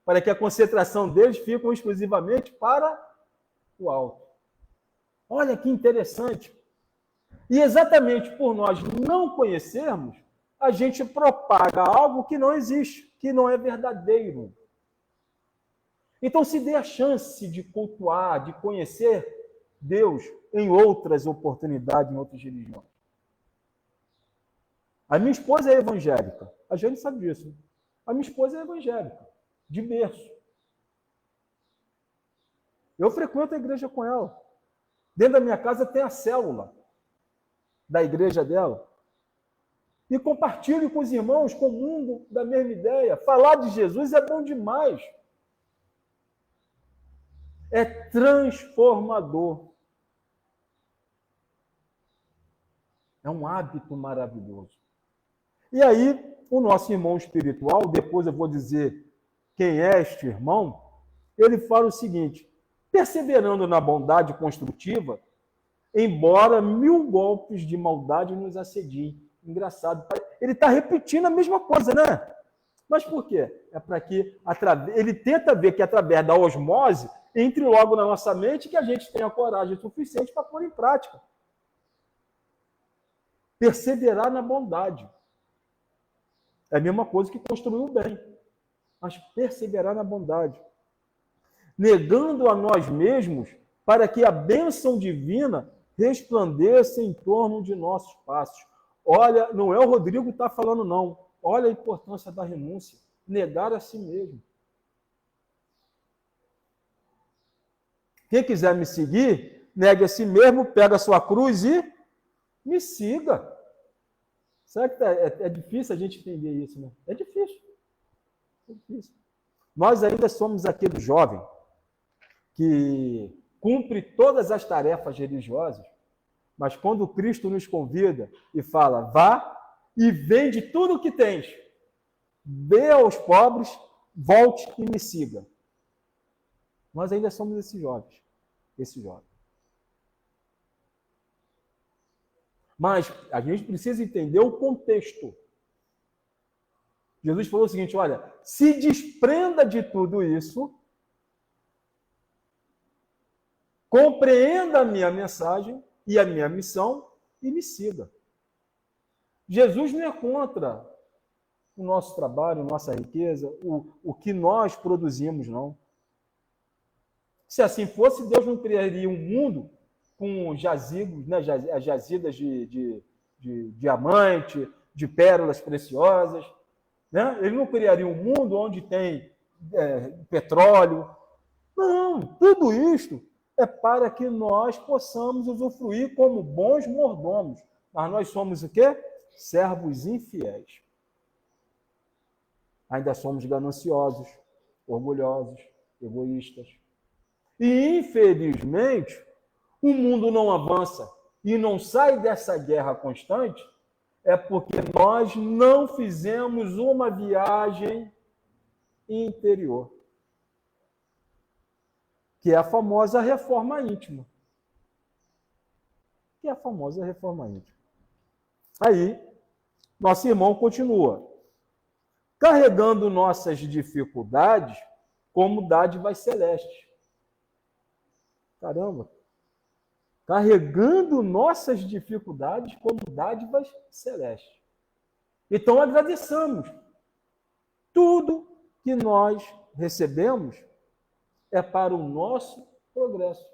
para que a concentração deles fique exclusivamente para o alto. Olha que interessante. E exatamente por nós não conhecermos, a gente propaga algo que não existe, que não é verdadeiro. Então se dê a chance de cultuar, de conhecer Deus em outras oportunidades, em outras religiões. A minha esposa é evangélica. A gente sabe disso. A minha esposa é evangélica, de berço. Eu frequento a igreja com ela. Dentro da minha casa tem a célula da igreja dela. E compartilho com os irmãos, comungo da mesma ideia. Falar de Jesus é bom demais. É transformador. É um hábito maravilhoso. E aí, o nosso irmão espiritual, depois eu vou dizer quem é este irmão, ele fala o seguinte, perseverando na bondade construtiva, embora 1000 golpes de maldade nos assediem. Engraçado. Ele está repetindo a mesma coisa, né? Mas por quê? É para que ele tenta ver que através da osmose entre logo na nossa mente que a gente tenha coragem suficiente para pôr em prática. Perseverar na bondade. É a mesma coisa que construir o bem. Mas perseverar na bondade. Negando a nós mesmos para que a bênção divina resplandeça em torno de nossos passos. Olha, não é o Rodrigo que está falando, não. Olha a importância da renúncia. Negar a si mesmo. Quem quiser me seguir, negue a si mesmo, pega a sua cruz e me siga. Será que é difícil a gente entender isso, né? É difícil. É difícil. Nós ainda somos aquele jovem que cumpre todas as tarefas religiosas, mas quando Cristo nos convida e fala, vá e vende tudo o que tens, dê aos pobres, volte e me siga. Nós ainda somos esses jovens. Mas a gente precisa entender o contexto. Jesus falou o seguinte, olha, se desprenda de tudo isso, compreenda a minha mensagem e a minha missão e me siga. Jesus não é contra o nosso trabalho, nossa riqueza, o que nós produzimos, não. Se assim fosse, Deus não criaria um mundo com jazigos, né, jazidas de diamante, de pérolas preciosas. Né? Ele não criaria um mundo onde tem petróleo. Não, tudo isto é para que nós possamos usufruir como bons mordomos. Mas nós somos o quê? Servos infiéis. Ainda somos gananciosos, orgulhosos, egoístas. E, infelizmente, o mundo não avança e não sai dessa guerra constante, é porque nós não fizemos uma viagem interior, que é a famosa reforma íntima. Aí, nosso irmão continua. Carregando nossas dificuldades como dádivas celestes. Caramba! Carregando nossas dificuldades como dádivas celestes. Então, agradeçamos. Tudo que nós recebemos é para o nosso progresso.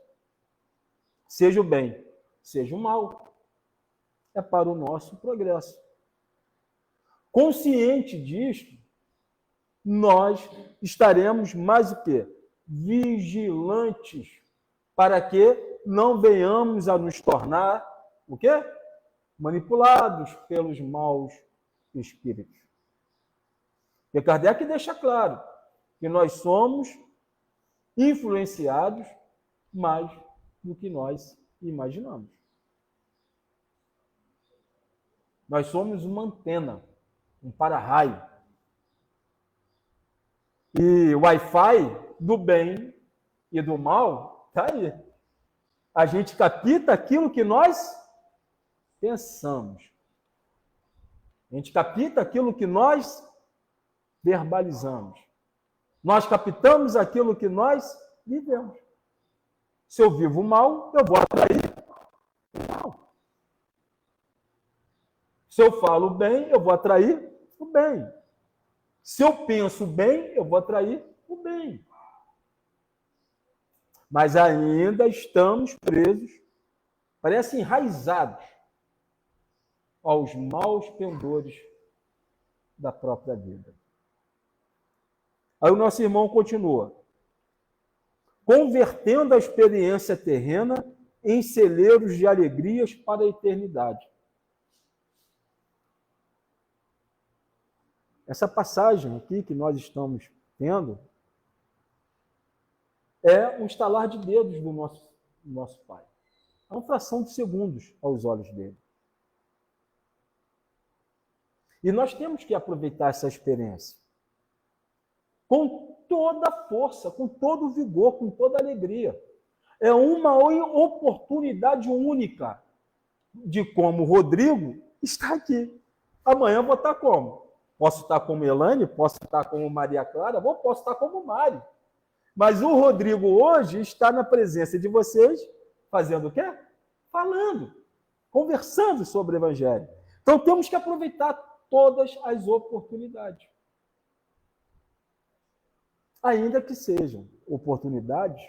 Seja o bem, seja o mal. É para o nosso progresso. Consciente disto, nós estaremos mais o quê? Vigilantes, para que não venhamos a nos tornar o quê? Manipulados pelos maus espíritos. E Kardec deixa claro que nós somos influenciados mais do que nós imaginamos. Nós somos uma antena, um para-raio. E o Wi-Fi do bem e do mal está aí. A gente capta aquilo que nós pensamos. A gente capta aquilo que nós verbalizamos. Nós captamos aquilo que nós vivemos. Se eu vivo mal, eu vou atrair o mal. Se eu falo bem, eu vou atrair o bem. Se eu penso bem, eu vou atrair o bem. Mas ainda estamos presos, parece enraizados aos maus pendores da própria vida. Aí o nosso irmão continua. Convertendo a experiência terrena em celeiros de alegrias para a eternidade. Essa passagem aqui que nós estamos tendo é um estalar de dedos do nosso Pai. É uma fração de segundos aos olhos dele. E nós temos que aproveitar essa experiência com toda a força, com todo o vigor, com toda a alegria. É uma oportunidade única de como o Rodrigo está aqui. Amanhã eu vou estar como? Posso estar como Elane, posso estar como Maria Clara, posso estar como Mari. Mas o Rodrigo hoje está na presença de vocês, fazendo o quê? Falando, conversando sobre o Evangelho. Então temos que aproveitar todas as oportunidades. Ainda que sejam oportunidades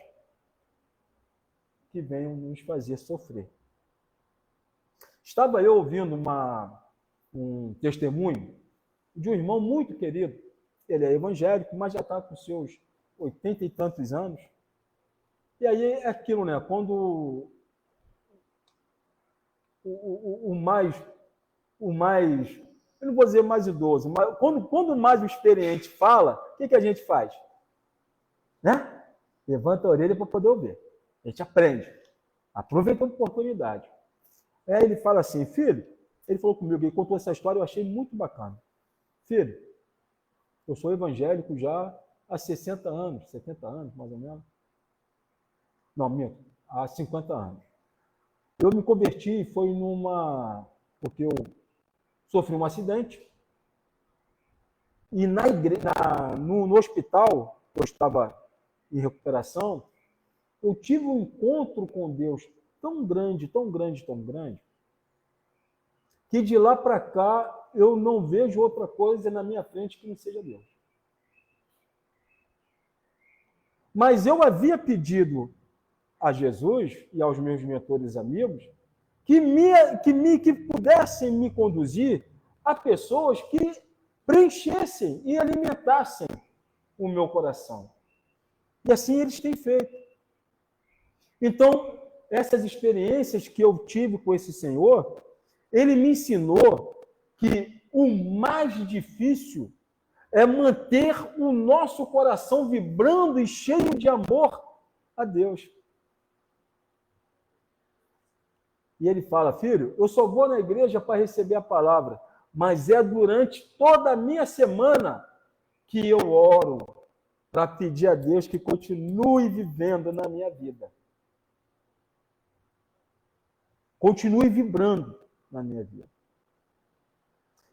que venham nos fazer sofrer. Estava eu ouvindo um testemunho de um irmão muito querido. Ele é evangélico, mas já está com seus 80 e tantos anos. E aí é aquilo, né? Quando o mais, eu não vou dizer mais idoso, mas quando mais o experiente fala, o que a gente faz? Né? Levanta a orelha para poder ouvir. A gente aprende. Aproveita a oportunidade. Aí ele fala assim, filho, ele falou comigo, ele contou essa história, eu achei muito bacana. Filho, eu sou evangélico já há 60 anos, 70 anos, mais ou menos. Não, minto, há 50 anos. Eu me converti, porque eu sofri um acidente, e no hospital, eu estava em recuperação, eu tive um encontro com Deus tão grande, tão grande, tão grande, que de lá para cá eu não vejo outra coisa na minha frente que não seja Deus. Mas eu havia pedido a Jesus e aos meus mentores amigos que pudessem me conduzir a pessoas que preenchessem e alimentassem o meu coração. E assim eles têm feito. Então, essas experiências que eu tive com esse Senhor, ele me ensinou que o mais difícil é manter o nosso coração vibrando e cheio de amor a Deus. E ele fala, filho, eu só vou na igreja para receber a palavra, mas é durante toda a minha semana que eu oro para pedir a Deus que continue vivendo na minha vida. Continue vibrando na minha vida.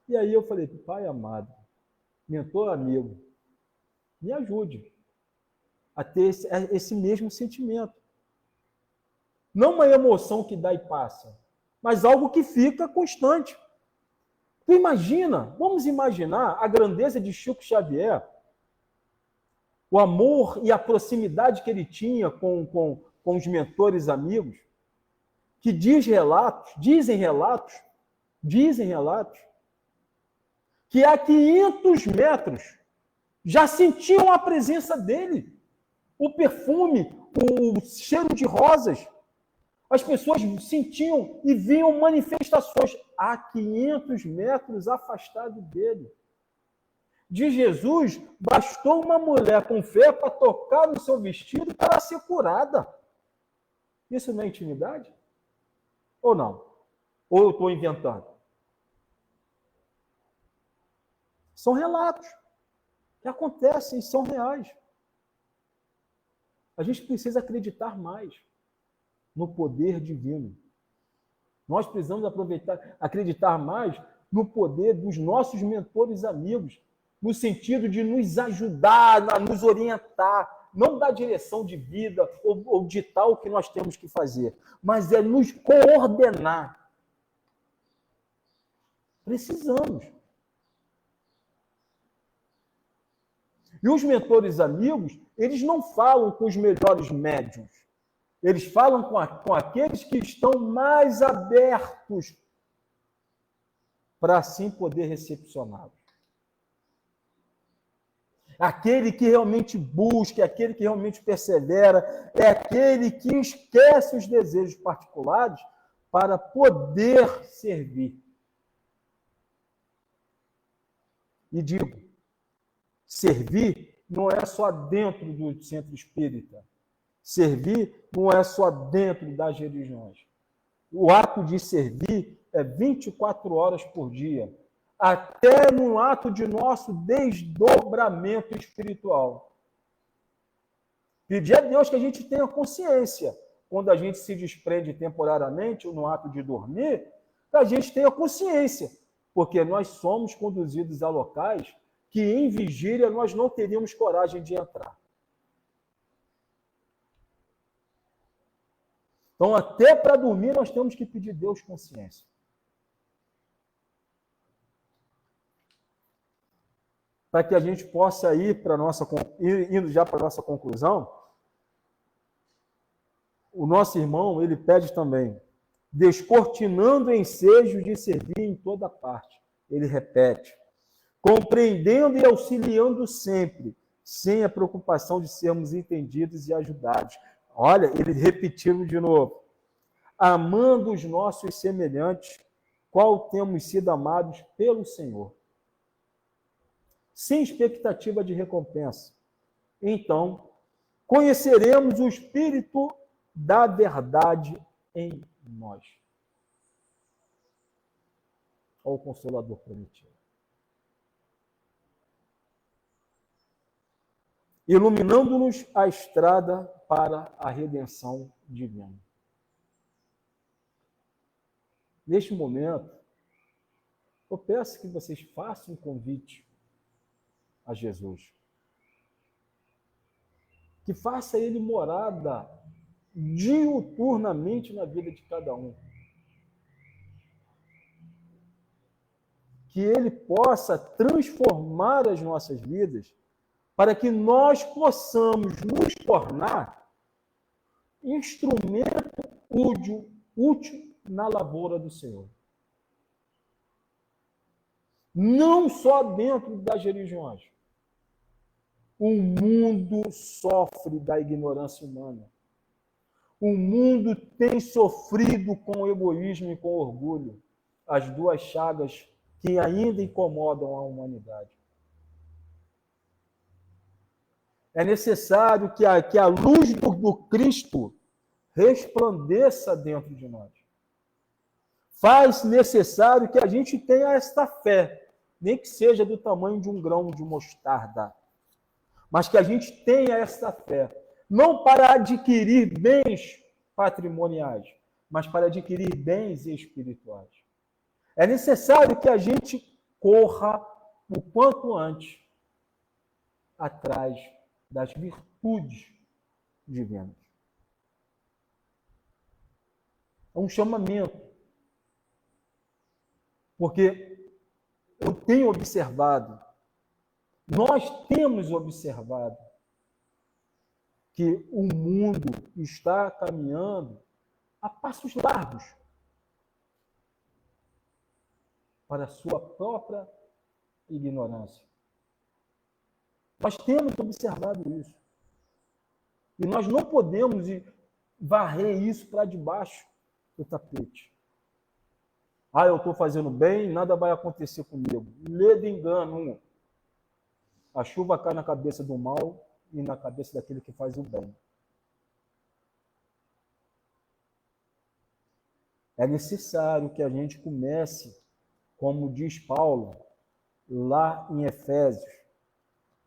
E aí eu falei, pai amado, mentor amigo, me ajude a ter esse mesmo sentimento. Não uma emoção que dá e passa, mas algo que fica constante. Tu imagina, vamos imaginar a grandeza de Chico Xavier, o amor e a proximidade que ele tinha com os mentores amigos, que dizem relatos, que a 500 metros já sentiam a presença dele, o perfume, o cheiro de rosas. As pessoas sentiam e viam manifestações a 500 metros afastado dele. De Jesus, bastou uma mulher com fé para tocar no seu vestido para ser curada. Isso não é intimidade? Ou não? Ou eu estou inventando? São relatos que acontecem e são reais. A gente precisa acreditar mais no poder divino. Nós precisamos acreditar mais no poder dos nossos mentores amigos, no sentido de nos ajudar, nos orientar, não dar direção de vida ou ditar o que nós temos que fazer, mas é nos coordenar. Precisamos. E os mentores amigos, eles não falam com os melhores médiuns. Eles falam com aqueles que estão mais abertos para assim poder recepcioná-los. Aquele que realmente busca, aquele que realmente persevera, é aquele que esquece os desejos particulares para poder servir. E digo, servir não é só dentro do centro espírita. Servir não é só dentro das religiões. O ato de servir é 24 horas por dia, até no ato de nosso desdobramento espiritual. Pedir a Deus que a gente tenha consciência, quando a gente se desprende temporariamente ou no ato de dormir, que a gente tenha consciência, porque nós somos conduzidos a locais que em vigília nós não teríamos coragem de entrar. Então, até para dormir, nós temos que pedir a Deus consciência. Para que a gente possa ir indo já para a nossa conclusão, o nosso irmão, ele pede também, descortinando ensejos de servir em toda parte. Ele repete, compreendendo e auxiliando sempre, sem a preocupação de sermos entendidos e ajudados. Olha, ele repetindo de novo. Amando os nossos semelhantes, qual temos sido amados pelo Senhor. Sem expectativa de recompensa. Então, conheceremos o Espírito da verdade em nós. Olha o Consolador prometido. Iluminando-nos a estrada para a redenção divina. Neste momento, eu peço que vocês façam um convite a Jesus. Que faça ele morada diuturnamente na vida de cada um. Que ele possa transformar as nossas vidas para que nós possamos nos tornar instrumento útil na lavoura do Senhor. Não só dentro das religiões. O mundo sofre da ignorância humana. O mundo tem sofrido com egoísmo e com orgulho, as duas chagas que ainda incomodam a humanidade. É necessário que a luz do Cristo resplandeça dentro de nós. Faz necessário que a gente tenha esta fé, nem que seja do tamanho de um grão de mostarda, mas que a gente tenha esta fé, não para adquirir bens patrimoniais, mas para adquirir bens espirituais. É necessário que a gente corra o quanto antes atrás das virtudes divinas. É um chamamento. Porque eu tenho observado, nós temos observado que o mundo está caminhando a passos largos para a sua própria ignorância. Nós temos observado isso. E nós não podemos varrer isso para debaixo do tapete. Ah, eu estou fazendo bem, nada vai acontecer comigo. Ledo engano. A chuva cai na cabeça do mal e na cabeça daquele que faz o bem. É necessário que a gente comece, como diz Paulo, lá em Efésios,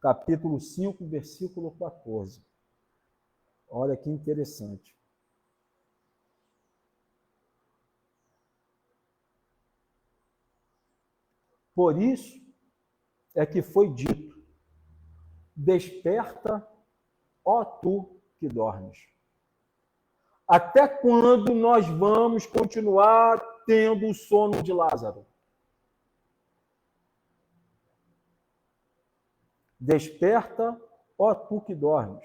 capítulo 5, versículo 14. Olha que interessante. Por isso é que foi dito: desperta, ó tu que dormes. Até quando nós vamos continuar tendo o sono de Lázaro? Desperta, ó tu que dormes.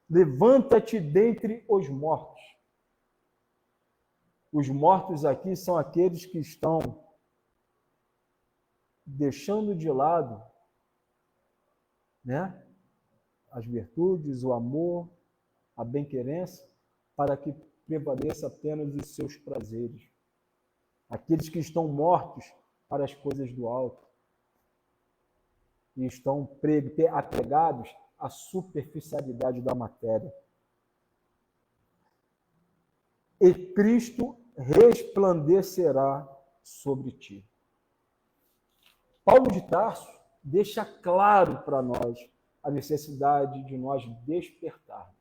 Levanta-te dentre os mortos. Os mortos aqui são aqueles que estão deixando de lado, né, as virtudes, o amor, a bem-querença, para que prevaleça apenas os seus prazeres. Aqueles que estão mortos para as coisas do alto e estão apegados à superficialidade da matéria. E Cristo resplandecerá sobre ti. Paulo de Tarso deixa claro para nós a necessidade de nós despertarmos.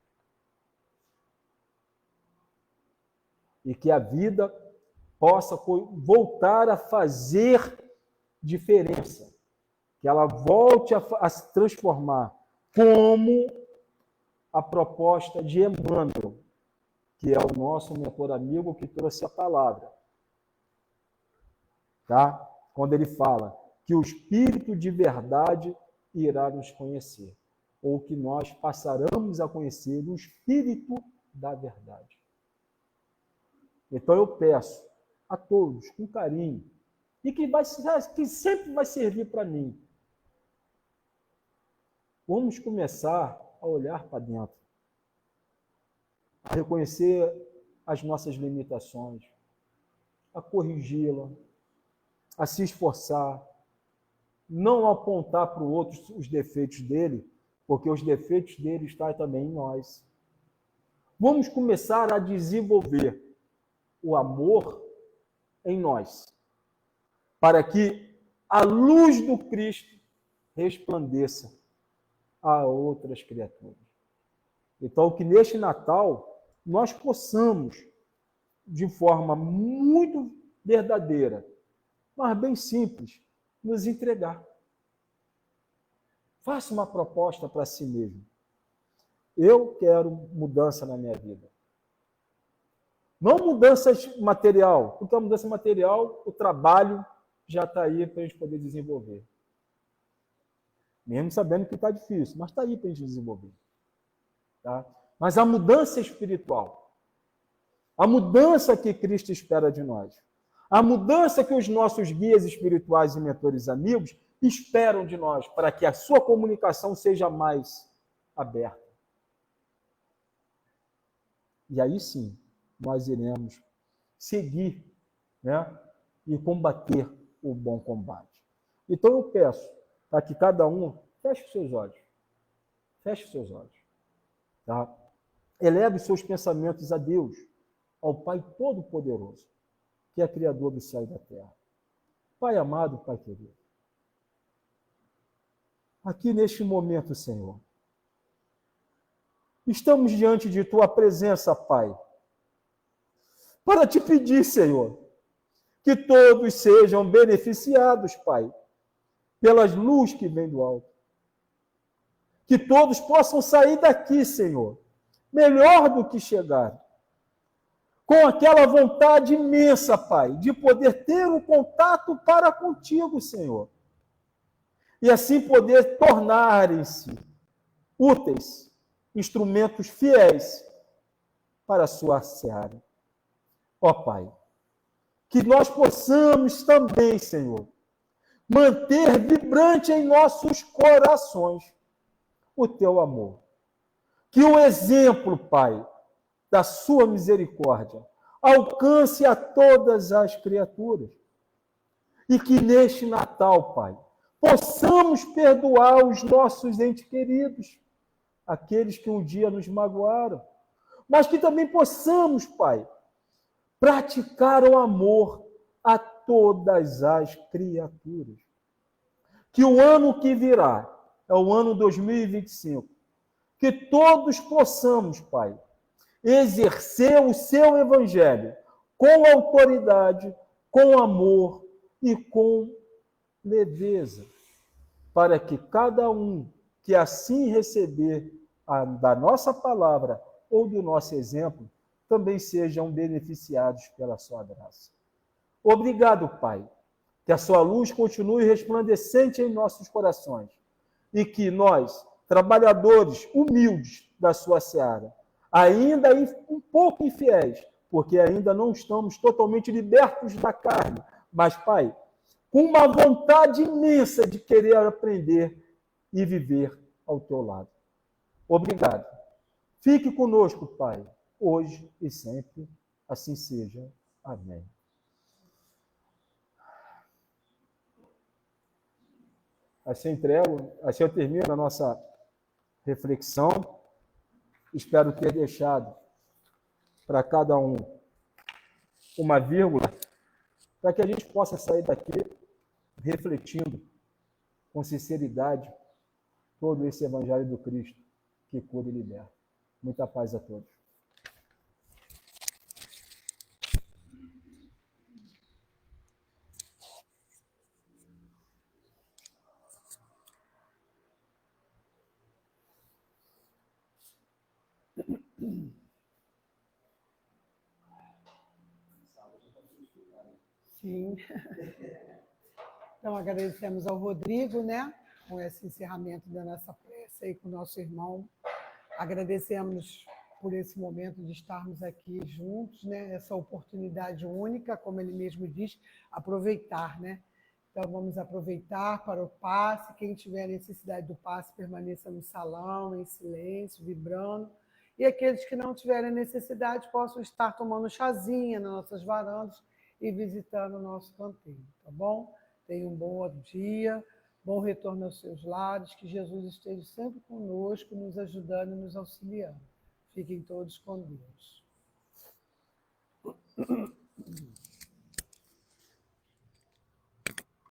E que a vida possa voltar a fazer diferença. Que ela volte a se transformar, como a proposta de Emmanuel, que é o nosso mentor amigo que trouxe a palavra. Tá? Quando ele fala que o Espírito de verdade irá nos conhecer, ou que nós passaremos a conhecer o Espírito da verdade. Então eu peço a todos, com carinho, e que sempre vai servir para mim, vamos começar a olhar para dentro. a reconhecer as nossas limitações, a corrigi-la, a se esforçar, não apontar para o outro os defeitos dele, porque os defeitos dele estão também em nós. Vamos começar a desenvolver o amor em nós, para que a luz do Cristo resplandeça a outras criaturas. Então, que neste Natal nós possamos, de forma muito verdadeira, mas bem simples, nos entregar. Faça uma proposta para si mesmo. Eu quero mudança na minha vida. Não mudança material, porque a mudança material, o trabalho já está aí para a gente poder desenvolver. Mesmo sabendo que está difícil, mas está aí para a gente desenvolver. Tá? Mas a mudança espiritual, a mudança que Cristo espera de nós, a mudança que os nossos guias espirituais e mentores amigos esperam de nós, para que a sua comunicação seja mais aberta. E aí sim, nós iremos seguir, né, e combater o bom combate. Então eu peço para que cada um feche os seus olhos. Feche os seus olhos. Tá? Eleve os seus pensamentos a Deus, ao Pai Todo-Poderoso, que é Criador do céu e da terra. Pai amado, Pai querido, aqui neste momento, Senhor, estamos diante de Tua presença, Pai, para te pedir, Senhor, que todos sejam beneficiados, Pai, pelas luzes que vêm do alto. Que todos possam sair daqui, Senhor, melhor do que chegaram. Com aquela vontade imensa, Pai, de poder ter um contato para contigo, Senhor. E assim poder tornarem-se úteis, instrumentos fiéis para a sua seara. Ó Pai, que nós possamos também, Senhor, manter vibrante em nossos corações o teu amor. Que o exemplo, Pai, da sua misericórdia alcance a todas as criaturas. E que neste Natal, Pai, possamos perdoar os nossos entes queridos, aqueles que um dia nos magoaram, mas que também possamos, Pai, praticar o amor a todas as criaturas. Que o ano que virá, é o ano 2025, que todos possamos, Pai, exercer o seu evangelho com autoridade, com amor e com leveza, para que cada um que assim receber da nossa palavra ou do nosso exemplo, também sejam beneficiados pela sua graça. Obrigado, Pai, que a sua luz continue resplandecente em nossos corações e que nós, trabalhadores humildes da sua seara, ainda um pouco infiéis, porque ainda não estamos totalmente libertos da carne, mas, Pai, com uma vontade imensa de querer aprender e viver ao teu lado. Obrigado. Fique conosco, Pai, hoje e sempre. Assim seja. Amém. Assim eu termino a nossa reflexão. Espero ter deixado para cada um uma vírgula, para que a gente possa sair daqui refletindo com sinceridade todo esse Evangelho do Cristo que cura e liberta. Muita paz a todos. Sim. Então, agradecemos ao Rodrigo, né, com esse encerramento da nossa prece aí com o nosso irmão. Agradecemos por esse momento de estarmos aqui juntos, né, essa oportunidade única, como ele mesmo diz, aproveitar, né? Então, vamos aproveitar para o passe. Quem tiver necessidade do passe, permaneça no salão, em silêncio, vibrando, e aqueles que não tiverem necessidade possam estar tomando chazinha nas nossas varandas e visitando o nosso canteiro, tá bom? Tenham um bom dia, bom retorno aos seus lares, que Jesus esteja sempre conosco, nos ajudando e nos auxiliando. Fiquem todos com Deus.